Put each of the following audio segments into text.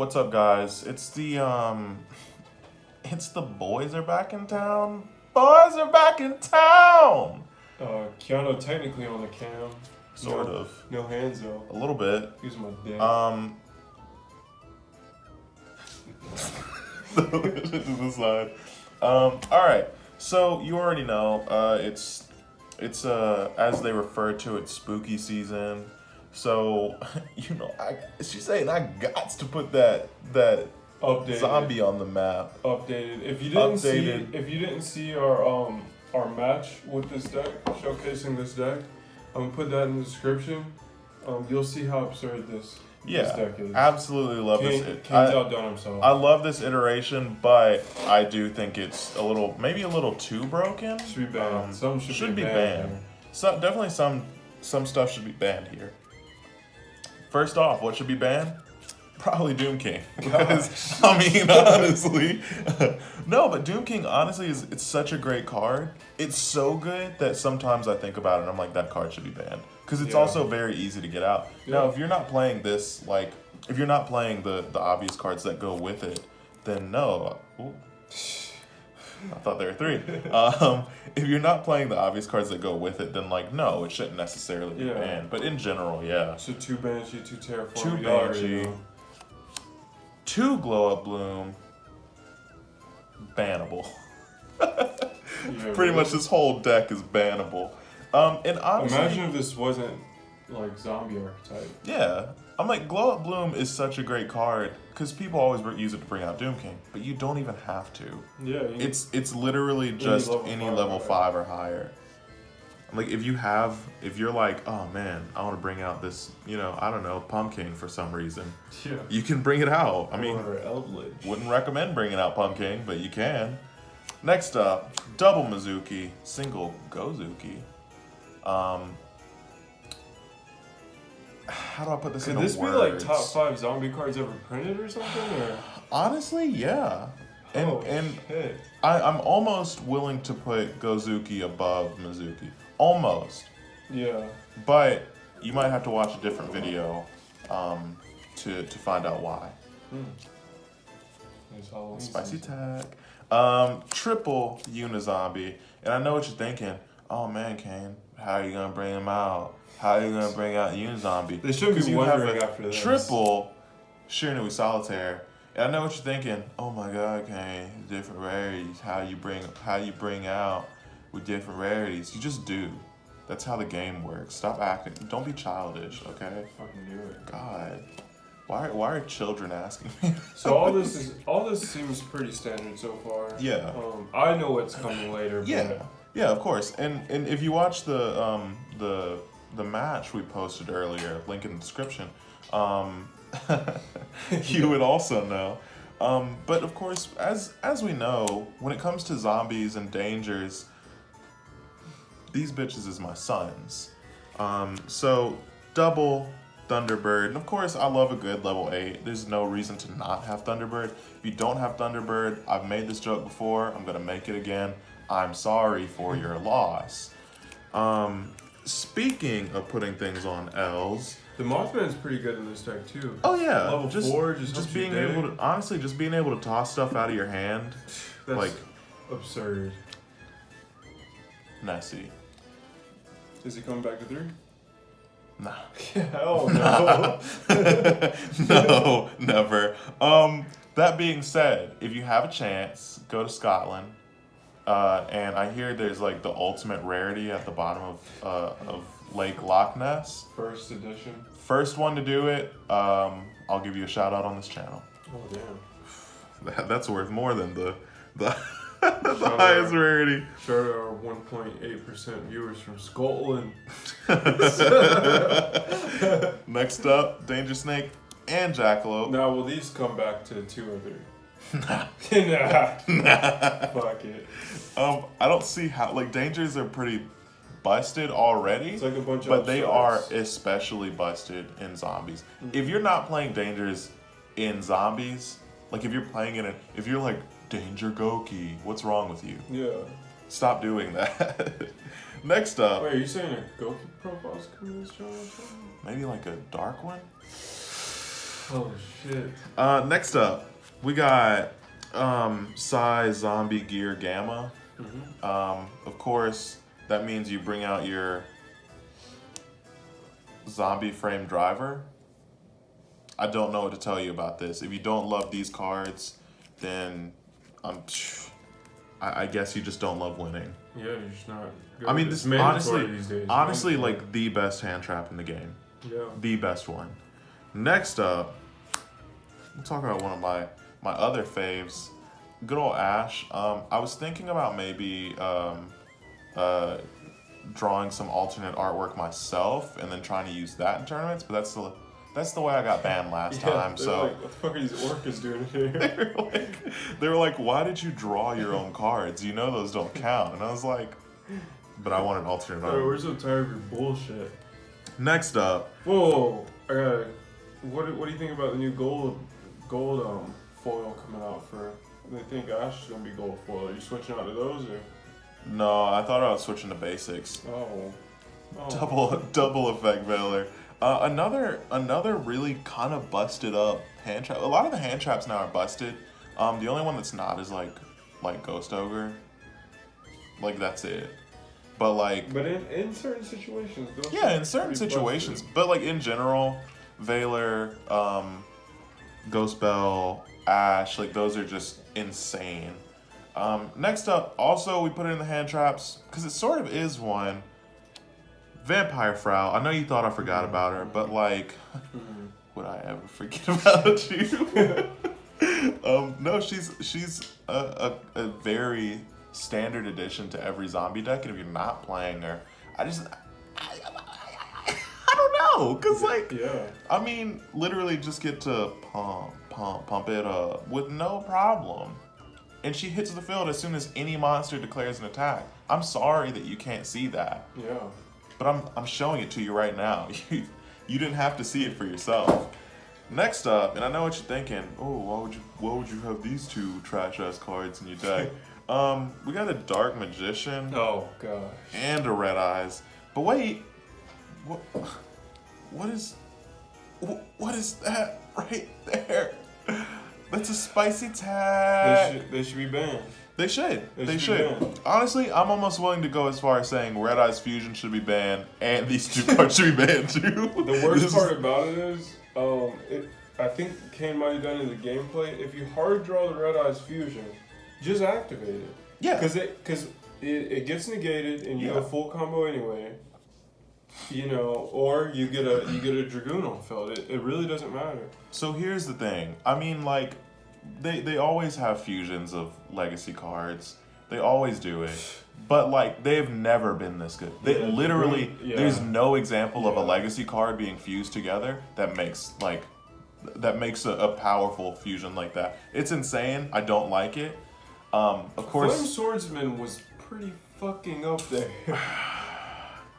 What's up, guys? It's the boys are back in town. Boys are back in town. Keanu technically on the cam. Sort of. No hands though. A little bit. Use my dick. To the side. All right. So you already know. It's as they refer to it, spooky season. So she's saying I got to put that Updated. zombie on the map. Updated. If you didn't see our match with this deck, showcasing this deck, I'm gonna put that in the description. You'll see how absurd this deck is. Absolutely love this. Kane's outdone himself. I love this iteration, but I do think it's maybe a little too broken. Should be banned. Some should be banned. So definitely some stuff should be banned here. First off, what should be banned? Probably Doom King. Because, I mean, honestly. No, but Doom King, honestly, it's such a great card. It's so good that sometimes I think about it and I'm like, that card should be banned. Because it's also very easy to get out. Yeah. Now, if you're not playing this, if you're not playing the obvious cards that go with it, then no. Ooh. I thought there were three. If you're not playing the obvious cards that go with it, then no, it shouldn't necessarily be banned. But in general, yeah. So 2 Banshee, 2 Terraform. 2 Banshee. 2 Glow Up Bloom, bannable. Pretty much this whole deck is bannable. And honestly, imagine if this wasn't zombie archetype. Yeah, I'm like, Glow Up Bloom is such a great card because people always use it to bring out Doom King, but you don't even have to. Yeah, it's literally just any level 5 or higher. Like if you're like, oh man, I want to bring out this, I don't know, Pumpkin for some reason. Yeah. You can bring it out. I mean, Eldritch. Wouldn't recommend bringing out Pumpkin, but you can. Next up, double Mizuki, single Gozuki. How do I put this into words? Could this be top 5 zombie cards ever printed or something? Or? Honestly, yeah. And shit. I'm almost willing to put Gozuki above Mizuki. Almost. Yeah. But you might have to watch a different video to find out why. Spicy tag. Triple Unizombie. And I know what you're thinking. Oh man, Kane, how are you gonna bring him out? How are you gonna bring out Unizombie? They shouldn't be wondering after this. Triple Shiranui Solitaire. And I know what you're thinking. Oh my God, Kane, different rarities. How you bring out with different rarities? You just do. That's how the game works. Stop acting. Don't be childish, okay? Fucking do it. God, why are children asking me? So all this seems pretty standard so far. Yeah. I know what's coming later. But Yeah, of course. And if you watch the match we posted earlier, link in the description. You would also know. But of course, as we know, when it comes to zombies and dangers, these bitches is my sons. So double Thunderbird. And of course, I love a good level 8. There's no reason to not have Thunderbird. If you don't have Thunderbird, I've made this joke before. I'm gonna make it again. I'm sorry for your loss. Speaking of putting things on L's, the Mothman's pretty good in this deck too. Oh yeah, level 4 just being able to just being able to toss stuff out of your hand, that's absurd. Messy. Is he coming back to 3? Nah. Hell no. No, never. That being said, if you have a chance, go to Scotland. And I hear there's the ultimate rarity at the bottom of Lake Loch Ness. First edition. First one to do it, I'll give you a shout out on this channel. Oh damn. That's worth more than the highest rarity. Shout out our 1.8% viewers from Scotland. Next up, Danger Snake and Jackalope. Now will these come back to 2 or 3? Nah. Nah. Fuck it. I don't see how Dangers are pretty busted already. It's like a bunch of but they are especially busted in zombies. Mm-hmm. If you're not playing Dangers in zombies, if you're playing it if you're like Danger Goki, what's wrong with you? Yeah. Stop doing that. Next up. Wait, are you saying a Goki profile's coming to this channel? Maybe a dark one? Oh shit. Next up, we got Psy Zombie Gear Gamma. Of course, that means you bring out your zombie frame driver. I don't know what to tell you about this. If you don't love these cards, then I guess you just don't love winning. Yeah, you're just not. I mean, this honestly, like the best hand trap in the game. Yeah. The best one. Next up, we'll talk about one of my other faves, good old Ash. I was thinking about maybe drawing some alternate artwork myself and then trying to use that in tournaments, but that's the way I got banned last time. So like, what the fuck are these orcas doing here? they were like, why did you draw your own cards? You know those don't count. And I was like, but I want an alternate artwork. We're so tired of your bullshit. Next up. Whoa, I got. What do you think about the new gold foil coming out for? They think Ash is gonna be gold foil. Are you switching out to those or? No, I thought I was switching to basics. Double effect Veiler. Another really kind of busted up hand trap. A lot of the hand traps now are busted. The only one that's not is like Ghost Ogre. Like that's it. But like. But in certain situations. In certain situations. Busted. But like in general, Veiler, Ghost Bell, Ash, like those are just insane. Next up, also we put it in the hand traps because it sort of is one. Vampire Frau. I know you thought I forgot about her, but like, would I ever forget about you? No, she's a very standard addition to every zombie deck, and if you're not playing her, I don't know, cause like, I mean, literally just get to pump it up with no problem. And she hits the field as soon as any monster declares an attack. I'm sorry that you can't see that. Yeah. But I'm showing it to you right now. You didn't have to see it for yourself. Next up, and I know what you're thinking. Oh, why would you have these two trash ass cards in your deck? We got a Dark Magician. Oh gosh. And a Red Eyes. But wait, what is that right there? That's a spicy tag. They should be banned. They should. They should. Honestly, I'm almost willing to go as far as saying Red Eyes Fusion should be banned, and these two cards should be banned too. The worst part about it is, I think Kane might have done in the gameplay. If you hard draw the Red Eyes Fusion, just activate it. Yeah. Because it gets negated, and you get a full combo anyway. You know, or you get a Dragoon on field. It really doesn't matter. So here's the thing. I mean, like, they always have fusions of legacy cards. They always do it. But like, they've never been this good. They literally, there's no example of a legacy card being fused together that makes a powerful fusion like that. It's insane. I don't like it. Of course, Flame Swordsman was pretty fucking up there.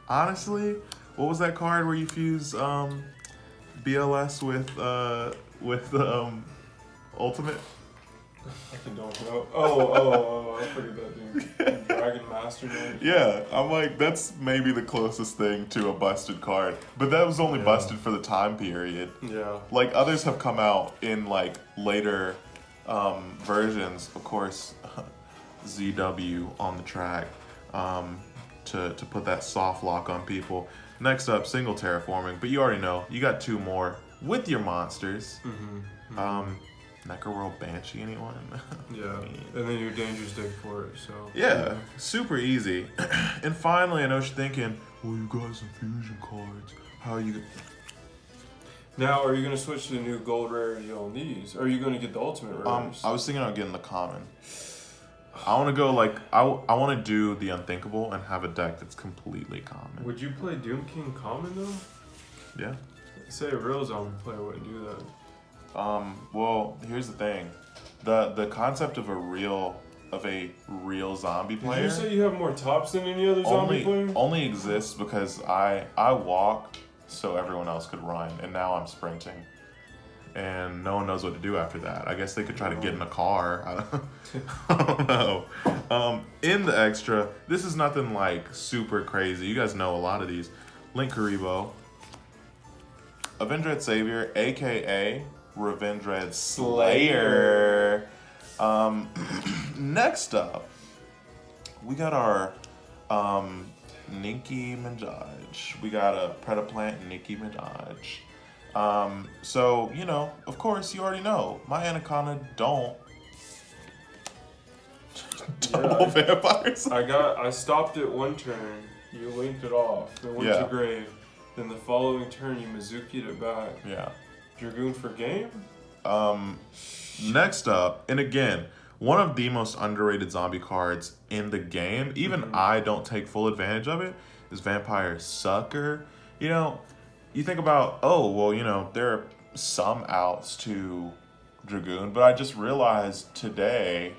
Honestly, what was that card where you fuse BLS with Ultimate? I don't know. Oh, I forget that dude. Dragon Master Knight. Yeah, I'm like, that's maybe the closest thing to a busted card. But that was only busted for the time period. Yeah. Like, others have come out in, like, later versions. Of course, ZW on the track to put that soft lock on people. Next up, single terraforming. But you already know, you got two more with your monsters. Necroworld Banshee, anyone? Yeah, and then your dangerous deck for it, so. Yeah, super easy. And finally, I know what you're thinking, well, you got some fusion cards. How are you gonna... Now, are you going to switch to the new gold rarity on these? Or are you going to get the ultimate rarities? I was thinking about getting the common. I want to go like, I want to do the unthinkable and have a deck that's completely common. Would you play Doom King common though? Yeah. Say a real zombie player wouldn't do that. Well, here's the thing. The concept of a real zombie player. Did you say you have more tops than any other zombie player? Only exists because I walk so everyone else could run, and now I'm sprinting. And no one knows what to do after that. I guess they could try to get in a car. I don't know. In the extra, this is nothing like super crazy. You guys know a lot of these. Link Karibo. Avenged Savior, aka Revenge Red Slayer. Next up, we got our Nicki Minaj. We got a Predaplant Nicki Minaj. So, you know, of course, you already know, my Anaconda don't double vampires. I stopped it one turn, you linked it off, then went to grave, then the following turn you Mizuki'd it back. Yeah. Dragoon for game? Next up, and again, one of the most underrated zombie cards in the game, even I don't take full advantage of it, is Vampire Sucker. You know, you think about, oh, well, you know, there are some outs to Dragoon, but I just realized today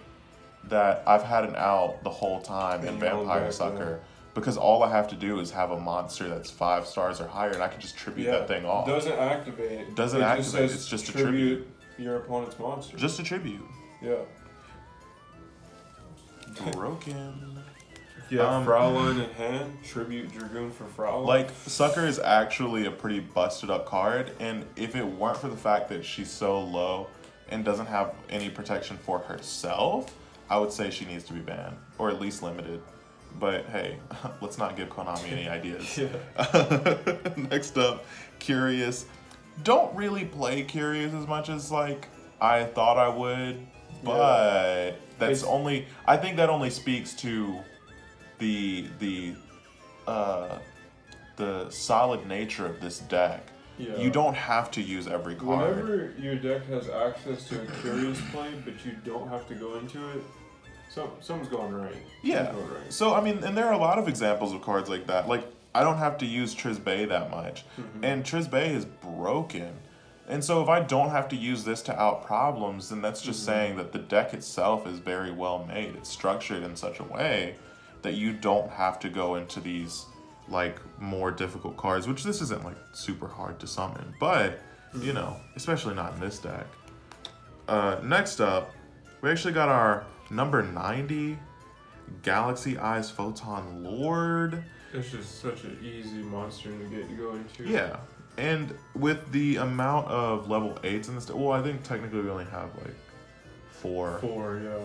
that I've had an out the whole time in Vampire Sucker. Because all I have to do is have a monster that's 5 stars or higher, and I can just tribute that thing off. Doesn't activate. Doesn't activate. It's just a tribute. Your opponent's monster. Just a tribute. Yeah. Broken. Yeah, Fraulein in hand. Tribute Dragoon for Fraulein. Like, Sucker is actually a pretty busted up card, and if it weren't for the fact that she's so low and doesn't have any protection for herself, I would say she needs to be banned, or at least limited. But hey, let's not give Konami any ideas. Next up, Curious. Don't really play Curious as much as like I thought I would, but that's only. I think that only speaks to the solid nature of this deck. Yeah. You don't have to use every card. Whenever your deck has access to a Curious play, but you don't have to go into it. Something's going right. Yeah. Going right. So, I mean, and there are a lot of examples of cards like that. Like, I don't have to use Trisbay that much. And Trisbay is broken. And so if I don't have to use this to out problems, then that's just saying that the deck itself is very well made. It's structured in such a way that you don't have to go into these, like, more difficult cards, which this isn't, like, super hard to summon. But, you know, especially not in this deck. Next up, we actually got our number 90, Galaxy Eyes Photon Lord. It's just such an easy monster to get to go into. Yeah, and with the amount of level 8s in this, well, I think technically we only have like 4.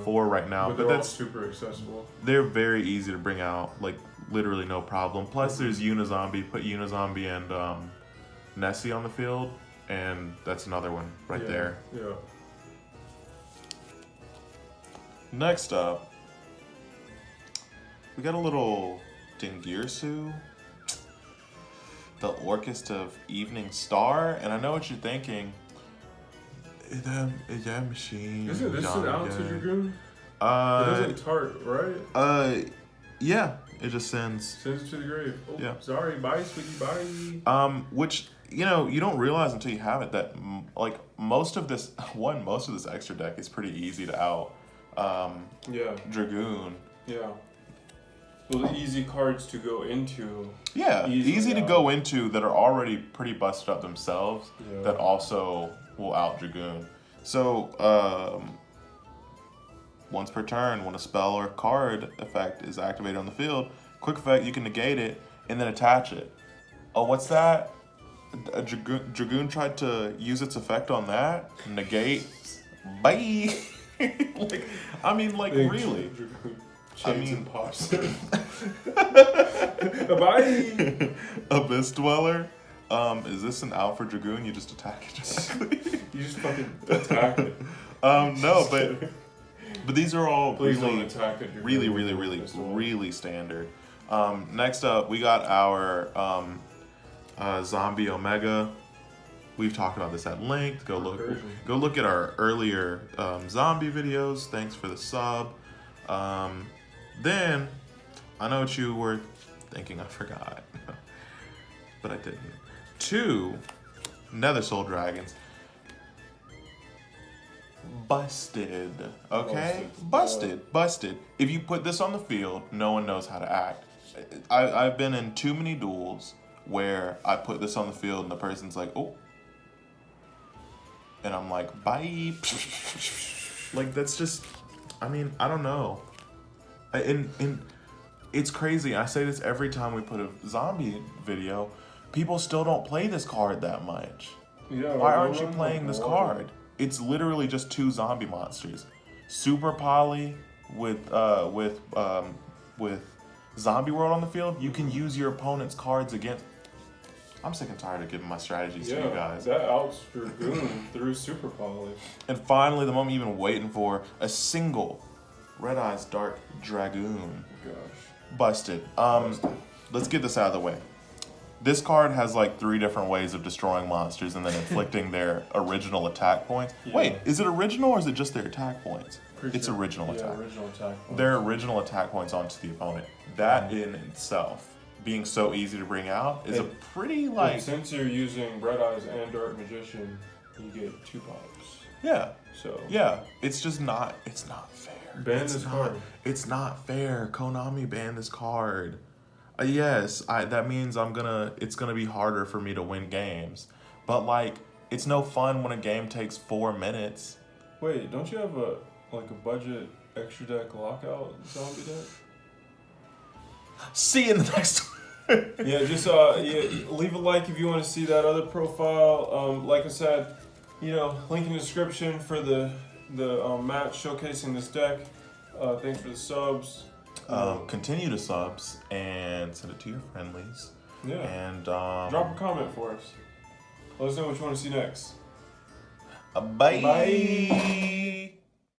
4 right now, but that's super accessible. They're very easy to bring out, like literally no problem. Plus, there's Unizombie. Put Unizombie and Nessie on the field, and that's another one right there. Yeah. Next up, we got a little Dingirsu, the Orchestra of Evening Star, and I know what you're thinking. Is that machine? Isn't this an out to Dragoon? It doesn't tart, right? Yeah, it just sends. Sends to the grave. Oh, yeah. Sorry, bye, sweetie, bye. Which, you know, you don't realize until you have it that, like, most of this extra deck is pretty easy to out. Dragoon. Yeah. Well, the easy cards to go into. Yeah, easy to go into that are already pretty busted up themselves that also will out Dragoon. So, once per turn, when a spell or card effect is activated on the field, quick effect, you can negate it and then attach it. Oh, what's that? A Dragoon tried to use its effect on that? Negate. Bye! Really. Chains and pops. Bye. Abyss Dweller. Is this an out for Dragoon? You just attack it. You just fucking attack it. No, but these are all really standard. Next up, we got our Zombie Omega. We've talked about this at length. Go look at our earlier zombie videos. Thanks for the sub. Then, I know what you were thinking I forgot, but I didn't. 2 Nether Soul Dragons. Busted. Okay? Busted. If you put this on the field, no one knows how to act. I've been in too many duels where I put this on the field and the person's like, oh. And I'm like, bye. Like, that's just, I mean, I don't know. And it's crazy. I say this every time we put a zombie video. People still don't play this card that much. Yeah. Why aren't you playing this card? It's literally just 2 zombie monsters. Super Poly with Zombie World on the field. You can use your opponent's cards against. I'm sick and tired of giving my strategies to you guys. That outs Dragoon through Super Poly. And finally, the moment you've been waiting for, a single Red Eyes Dark Dragoon. Gosh. Busted. Let's get this out of the way. This card has like 3 different ways of destroying monsters and then inflicting their original attack points. Yeah. Wait, is it original or is it just their attack points? It's original attack. Original attack points. Their original attack points onto the opponent. That in itself, being so easy to bring out, is a pretty like. Since you're using Red Eyes and Dark Magician, you get 2 pops. Yeah. So. Yeah, it's just not. It's not fair. Ban this card. It's not fair. Konami banned this card. Yes, that means it's gonna be harder for me to win games. But like, it's no fun when a game takes 4 minutes. Wait, don't you have a budget extra deck lockout zombie deck? See you in the next one. Yeah, just leave a like if you want to see that other profile. Like I said, link in the description for the match showcasing this deck. Thanks for the subs. Continue to subs and send it to your friendlies. Yeah. And drop a comment for us. Let us know what you want to see next. Bye. Bye.